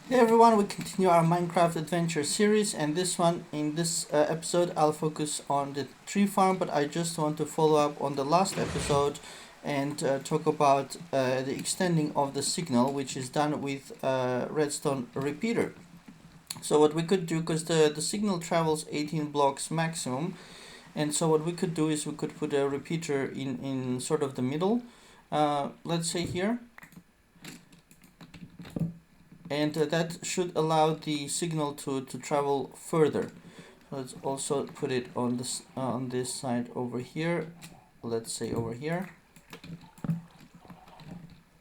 Hey everyone, we continue our Minecraft adventure series, and in this episode I'll focus on the tree farm, but I just want to follow up on the last episode and talk about the extending of the signal, which is done with redstone repeater. So what we could do, because the signal travels 18 blocks maximum, and so what we could do is we could put a repeater in sort of the middle, let's say here, and that should allow the signal to travel further. Let's also put it on this side over here. Let's say over here.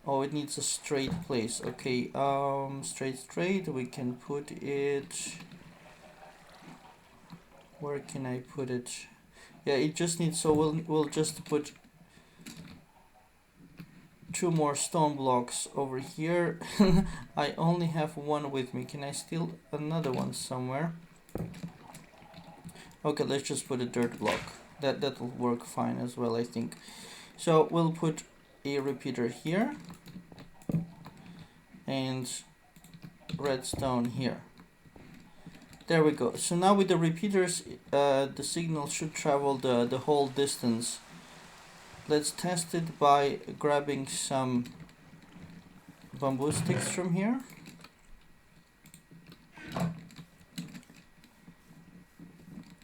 Oh, it needs a straight place. Okay, straight. We can put it. Where can I put it? Yeah, it just needs. So we'll just put two more stone blocks over here. I only have one with me. Can I steal another one somewhere? Okay, let's just put a dirt block. That'll work fine as well, I think. So we'll put a repeater here and redstone here. There we go. So now with the repeaters, the signal should travel the whole distance. Let's test it by grabbing some bamboo sticks from here.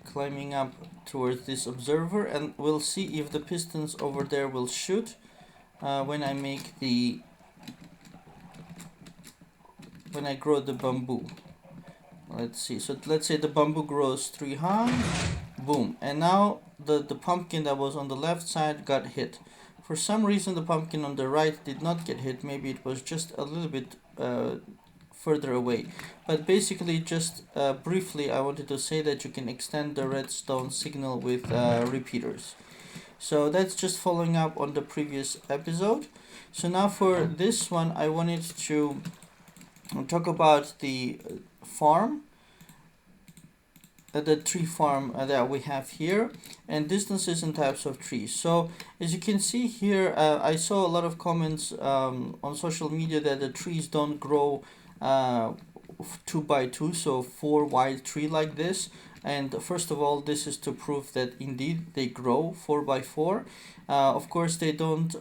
Climbing up towards this observer, and we'll see if the pistons over there will shoot when I grow the bamboo. Let's see. So let's say the bamboo grows 3 high. Boom. And now the pumpkin that was on the left side got hit. For some reason the pumpkin on the right did not get hit. Maybe it was just a little bit further away. But basically, just briefly, I wanted to say that you can extend the redstone signal with repeaters. So that's just following up on the previous episode. So now for this one, I wanted to talk about the farm, the tree farm that we have here, and distances and types of trees. So as you can see here, I saw a lot of comments on social media that the trees don't grow 2 by 2, so 4 wide tree like this. And first of all, this is to prove that indeed they grow 4 by 4. Of course, they don't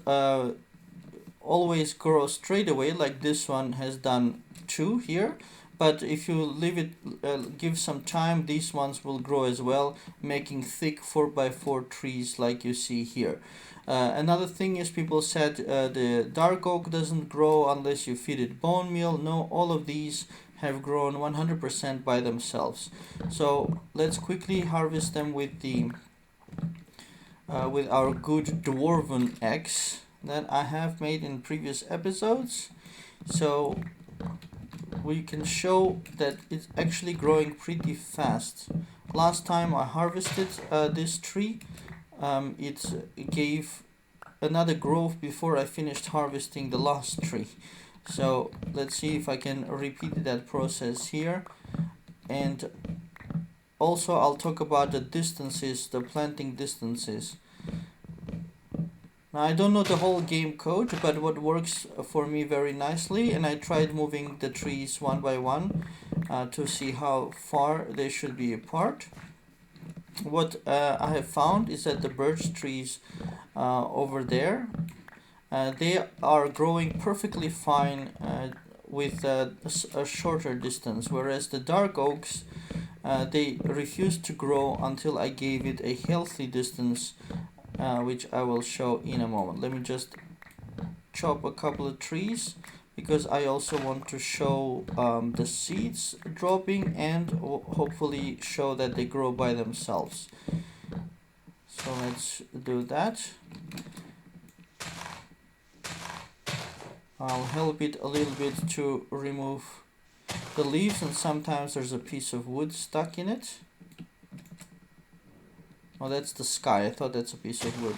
always grow straight away like this one has done 2 here. But if you leave it, give some time, these ones will grow as well, making thick 4 by 4 trees like you see here. Another thing is, people said the dark oak doesn't grow unless you feed it bone meal. No, all of these have grown 100% by themselves. So let's quickly harvest them with with our good dwarven eggs that I have made in previous episodes. So we can show that it's actually growing pretty fast. Last time I harvested this tree, it gave another growth before I finished harvesting the last tree. So let's see if I can repeat that process here. And also I'll talk about the distances, the planting distances. Now, I don't know the whole game code, but what works for me very nicely, and I tried moving the trees one by one to see how far they should be apart. What I have found is that the birch trees over there, they are growing perfectly fine with a shorter distance, whereas the dark oaks, they refused to grow until I gave it a healthy distance, which I will show in a moment. Let me just chop a couple of trees, because I also want to show the seeds dropping and hopefully show that they grow by themselves. So let's do that. I'll help it a little bit to remove the leaves, and sometimes there's a piece of wood stuck in it. Oh, that's the sky. I thought that's a piece of wood.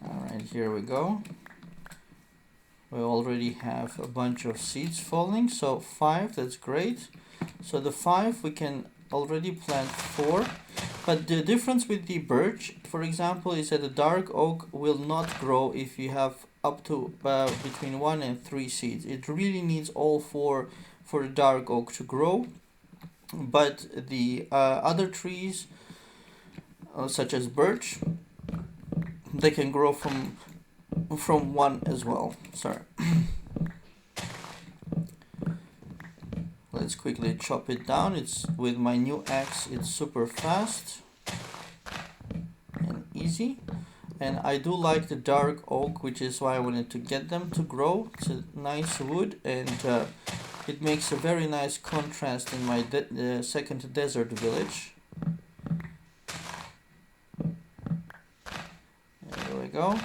Alright, here we go. We already have a bunch of seeds falling. So 5, that's great. So the 5, we can already plant 4. But the difference with the birch, for example, is that the dark oak will not grow if you have up to between 1 and 3 seeds. It really needs all 4 for the dark oak to grow. But the other trees, such as birch, they can grow from 1 as well. Sorry. Let's quickly chop it down. It's with my new axe, it's super fast and easy. And I do like the dark oak, which is why I wanted to get them to grow. It's a nice wood, and it makes a very nice contrast in my second desert village. There we go.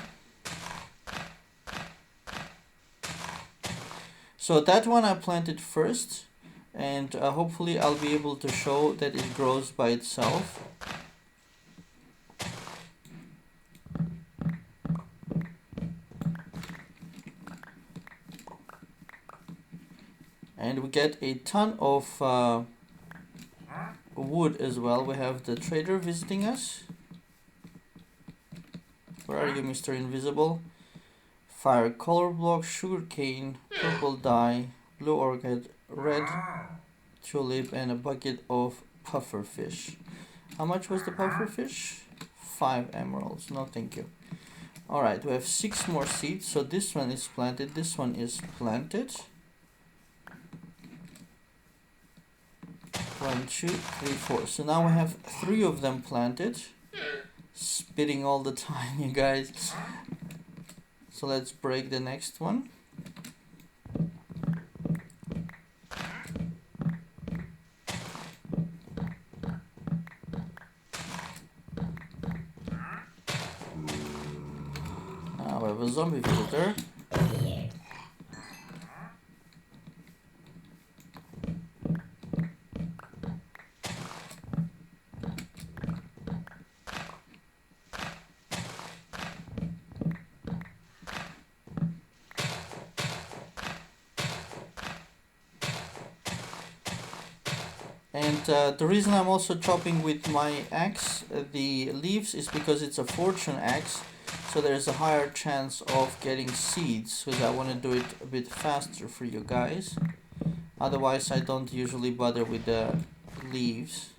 So that one I planted first, and hopefully I'll be able to show that it grows by itself. And we get a ton of wood as well. We have the trader visiting us. Where are you, Mr. Invisible? Fire color block, sugarcane, purple dye, blue orchid, red tulip, and a bucket of puffer fish. How much was the puffer fish? 5 emeralds. No, thank you. Alright, we have 6 more seeds. So this one is planted, this one is planted. 1, 2, 3, 4. So now we have 3 of them planted. Spitting all the time, you guys. So let's break the next one. Now we have a zombie filter. And the reason I'm also chopping with my axe the leaves is because it's a fortune axe, so there's a higher chance of getting seeds, because I want to do it a bit faster for you guys. Otherwise I don't usually bother with the leaves.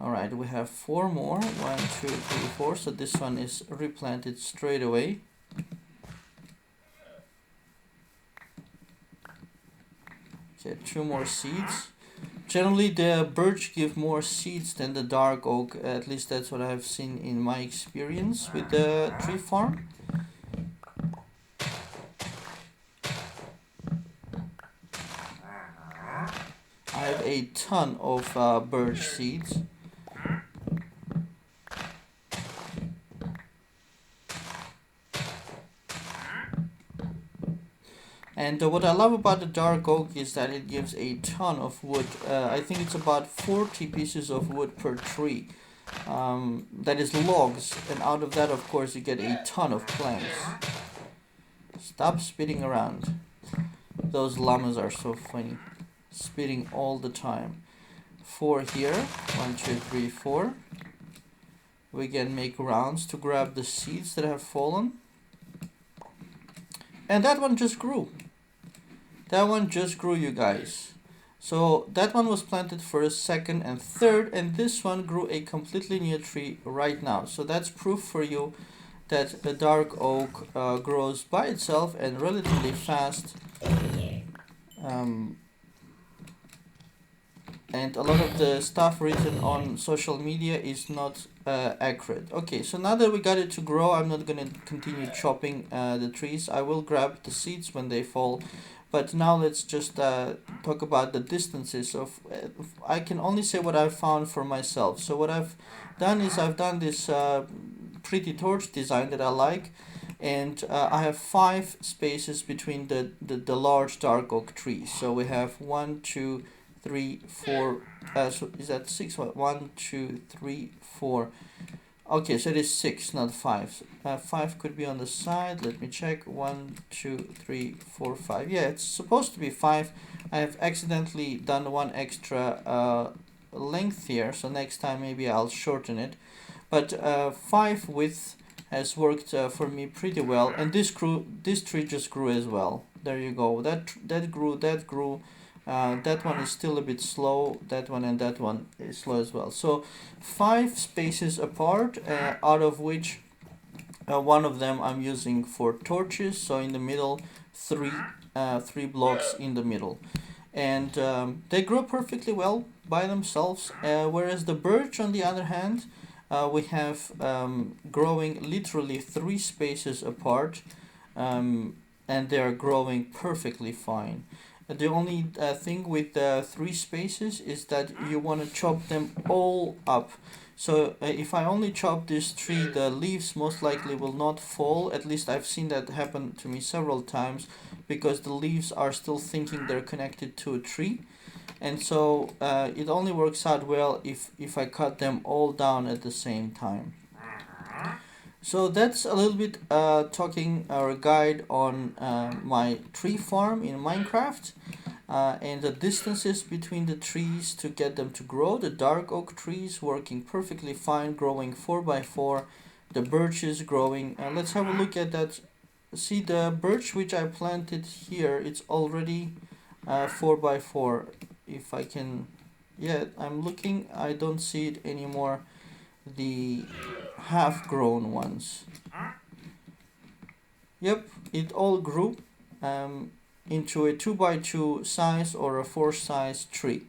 Alright, we have 4 more. 1, 2, 3, 4. So this one is replanted straight away. Okay, 2 more seeds. Generally the birch give more seeds than the dark oak, at least that's what I've seen in my experience with the tree farm. I have a ton of birch seeds. And what I love about the dark oak is that it gives a ton of wood. I think it's about 40 pieces of wood per tree. That is logs, and out of that, of course, you get a ton of planks. Stop spitting around. Those llamas are so funny. Spitting all the time. 4 here. 1, 2, 3, 4. We can make rounds to grab the seeds that have fallen. And that one just grew. That one just grew, you guys. So that one was planted first, second, and third, and this one grew a completely new tree right now. So that's proof for you that the dark oak grows by itself and relatively fast. And a lot of the stuff written on social media is not accurate. Okay, so now that we got it to grow, I'm not going to continue chopping the trees. I will grab the seeds when they fall. But now let's just talk about the distances of. I can only say what I've found for myself. So what I've done is I've done this pretty torch design that I like. And I have 5 spaces between the large dark oak trees. So we have 1, 2, 3, 4, so is that 6? 1, 2, 3, 4. Okay, so it is 6, not 5. 5 could be on the side. Let me check. 1, 2, 3, 4, 5. Yeah, it's supposed to be 5. I have accidentally done one extra length here, so next time maybe I'll shorten it. But 5 width has worked for me pretty well, and this tree just grew as well. There you go. That grew. That one is still a bit slow. That one and that one is slow as well. So 5 spaces apart, out of which one of them I'm using for torches. So in the middle, three blocks in the middle, and they grow perfectly well by themselves. Whereas the birch, on the other hand, we have growing literally 3 spaces apart, and they are growing perfectly fine. The only thing with the 3 spaces is that you want to chop them all up. So if I only chop this tree, the leaves most likely will not fall. At least I've seen that happen to me several times, because the leaves are still thinking they're connected to a tree. And so it only works out well if I cut them all down at the same time. So that's a little bit talking or guide on my tree farm in Minecraft, and the distances between the trees to get them to grow. The dark oak trees working perfectly fine, growing 4x4. The birches growing. Let's have a look at that. See, the birch which I planted here, it's already 4x4. If I can, yeah, I'm looking, I don't see it anymore, the half-grown ones. Yep, it all grew into a 2x2 size or a 4 size tree.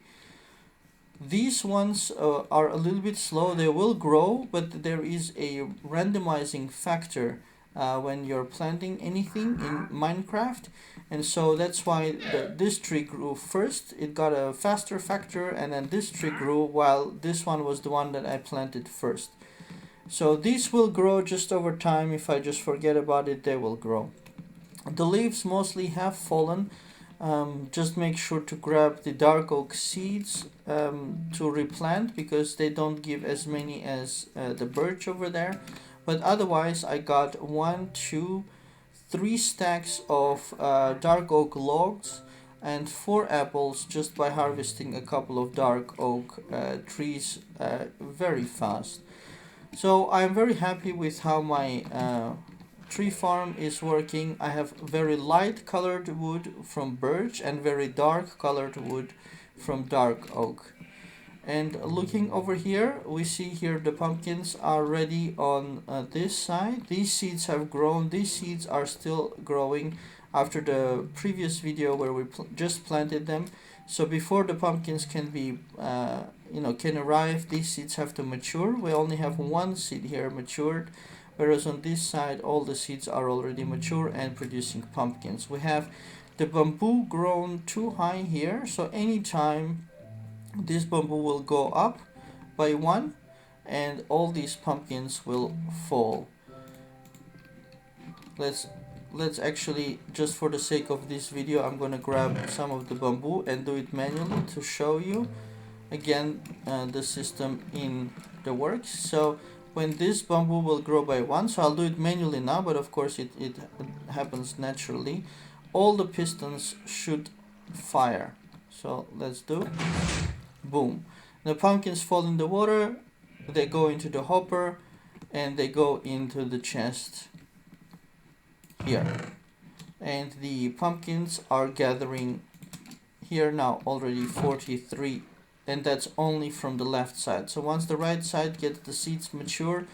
These ones are a little bit slow. They will grow, but there is a randomizing factor when you're planting anything in Minecraft, and so that's why this tree grew first. It got a faster factor, and then this tree grew, while this one was the one that I planted first. So these will grow just over time. If I just forget about it, they will grow. The leaves mostly have fallen. Just make sure to grab the dark oak seeds to replant, because they don't give as many as the birch over there. But otherwise, I got 1, 2, 3 stacks of dark oak logs and 4 apples just by harvesting a couple of dark oak trees very fast. So I'm very happy with how my tree farm is working. I have very light colored wood from birch and very dark colored wood from dark oak. And looking over here, we see here the pumpkins are ready on this side. These seeds have grown. These seeds are still growing after the previous video where we just planted them. So before the pumpkins can be, can arrive, these seeds have to mature. We only have 1 seed here matured, whereas on this side all the seeds are already mature and producing pumpkins. We have the bamboo grown too high here, so anytime this bamboo will go up by 1 and all these pumpkins will fall. Let's actually, just for the sake of this video, I'm gonna grab some of the bamboo and do it manually to show you again the system in the works. So when this bamboo will grow by 1, so I'll do it manually now, but of course it happens naturally, all the pistons should fire. So let's do, boom. The pumpkins fall in the water, they go into the hopper, and they go into the chest here. And the pumpkins are gathering here now, already 43, and that's only from the left side. So once the right side gets the seeds mature,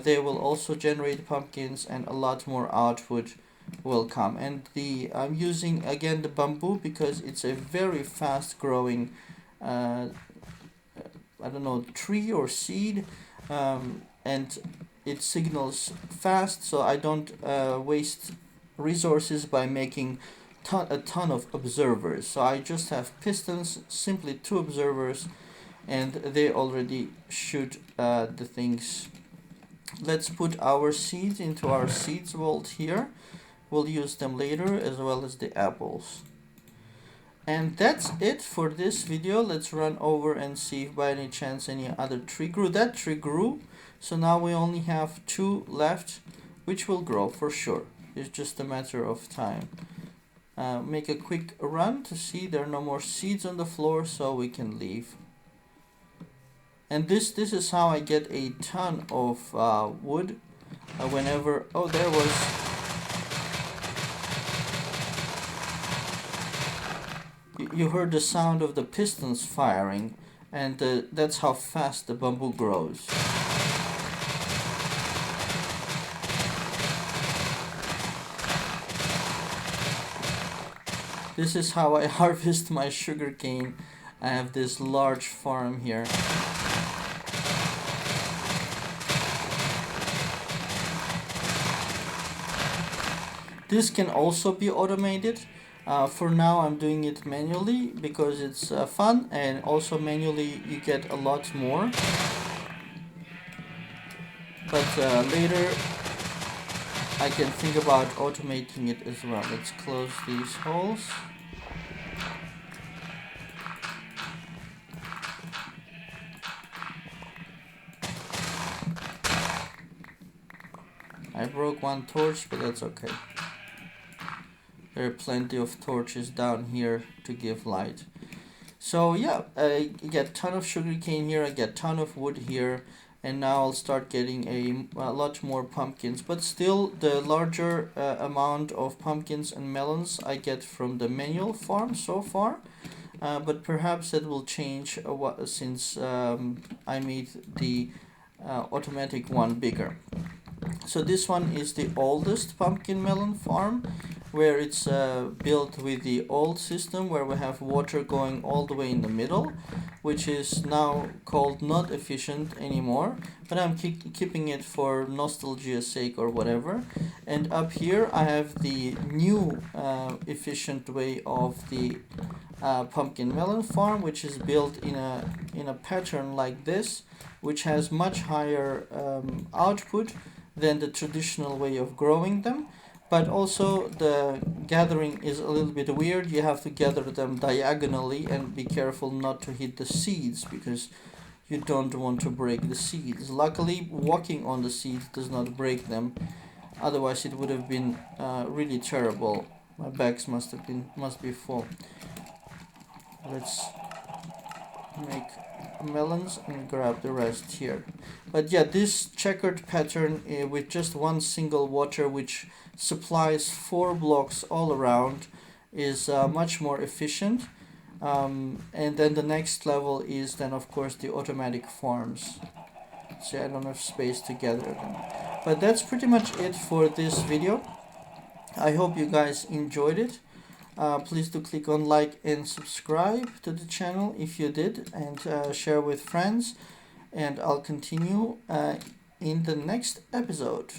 they will also generate pumpkins, and a lot more output will come. And I'm using again the bamboo because it's a very fast growing tree or seed, and it signals fast, so I don't waste resources by making a ton of observers. So I just have pistons, simply 2 observers, and they already shoot the things. Let's put our seeds into our seeds vault here. We'll use them later, as well as the apples. And that's it for this video. Let's run over and see if by any chance any other tree grew. That tree grew, so now we only have 2 left, which will grow for sure. It's just a matter of time. Make a quick run to see there are no more seeds on the floor, so we can leave. And this is how I get a ton of wood whenever. Oh, there was. You heard the sound of the pistons firing, and that's how fast the bamboo grows. This is how I harvest my sugarcane. I have this large farm here. This can also be automated. For now I'm doing it manually because it's fun, and also manually you get a lot more. But later I can think about automating it as well. Let's close these holes. I broke one torch, but that's okay. There are plenty of torches down here to give light. So yeah, I get a ton of sugarcane here, I get a ton of wood here, and now I'll start getting a lot more pumpkins. But still, the larger amount of pumpkins and melons I get from the manual farm so far. But perhaps that will change since I made the automatic one bigger. So this one is the oldest pumpkin melon farm, where it's built with the old system where we have water going all the way in the middle, which is now called not efficient anymore, but I'm keeping it for nostalgia's sake or whatever. And up here I have the new efficient way of the pumpkin melon farm, which is built in a pattern like this, which has much higher output than the traditional way of growing them. But also the gathering is a little bit weird. You have to gather them diagonally and be careful not to hit the seeds, because you don't want to break the seeds. Luckily, walking on the seeds does not break them. Otherwise it would have been really terrible. My bags must be full. Let's make melons and grab the rest here. But yeah, this checkered pattern with just one single water, which supplies 4 blocks all around, is much more efficient. And then the next level is then of course the automatic farms. See, I don't have space to gather them. But that's pretty much it for this video. I hope you guys enjoyed it. Please do click on like and subscribe to the channel if you did, and share with friends. And I'll continue in the next episode.